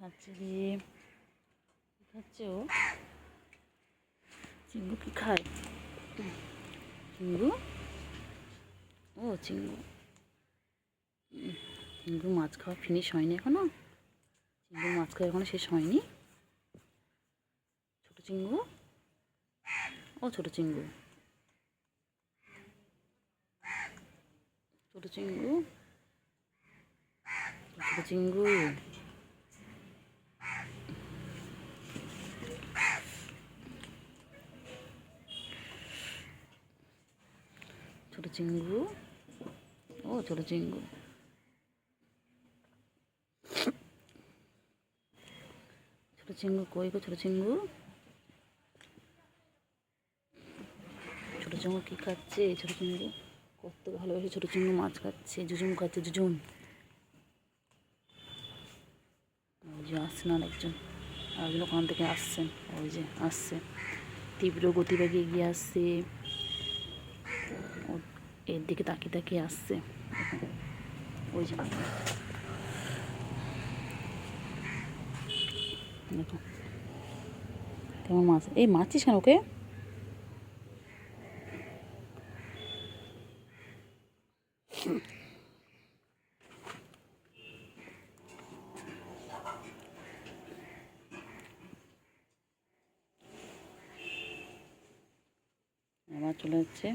খাচ্ছে রে, খাচ্ছে ও। চিঙ্গু কি খায়? চিঙ্গু, ও চিঙ্গু। চিঙ্গু মাছ খাওয়া ফিনিশ হয়নি এখনো। চিঙ্গু মাছ খাওয়া এখনো শেষ হয়নি। ছোট চিঙ্গু, ও ছোট চিঙ্গু, ছোট চিঙ্গু, ছোট চিঙ্গু। ছোট চিঙ্গু, ও ছোট চিঙ্গু। ছোট চিঙ্গু কই গো ছোট চিঙ্গু? ছোট চিঙ্গু কি খাচ্ছে? ছোট চিঙ্গু কত ভালোবাসে ছোট চিঙ্গু মাছ খাচ্ছে, জুজুম খাচ্ছে জুজুম। ওই যে আসছেন আরেকজন, আরেকজন ওখান থেকে আসছেন, ওই যে আসছে তীব্র গতিবেগে এগিয়ে আসছে, এর দিকে তাকিয়ে তাকিয়ে আসছে। ওই যে দেখো কেমন মাছ। এই মারছিস কেন ওকে? আবার চলে যাচ্ছে,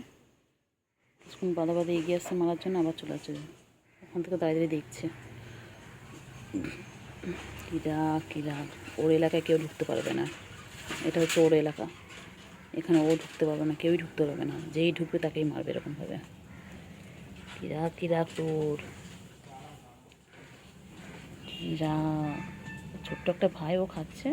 কিছুক্ষণ বাদে বাদে এগিয়ে আসছে মারার জন্য, আবার চলে যাচ্ছে। ওখান থেকে দাঁড়িয়ে দাঁড়িয়ে দেখছে। কিরা কিরা, ওর এলাকায় কেউ ঢুকতে পারবে না, এটা হচ্ছে ওর এলাকা। এখানে ও ঢুকতে পারবে না, কেউই ঢুকতে পারবে না, যেই ঢুকবে তাকেই মারবে এরকমভাবে। কিরা কিরা তোর, কিরা। ছোট্ট একটা ভাই ও খাচ্ছে।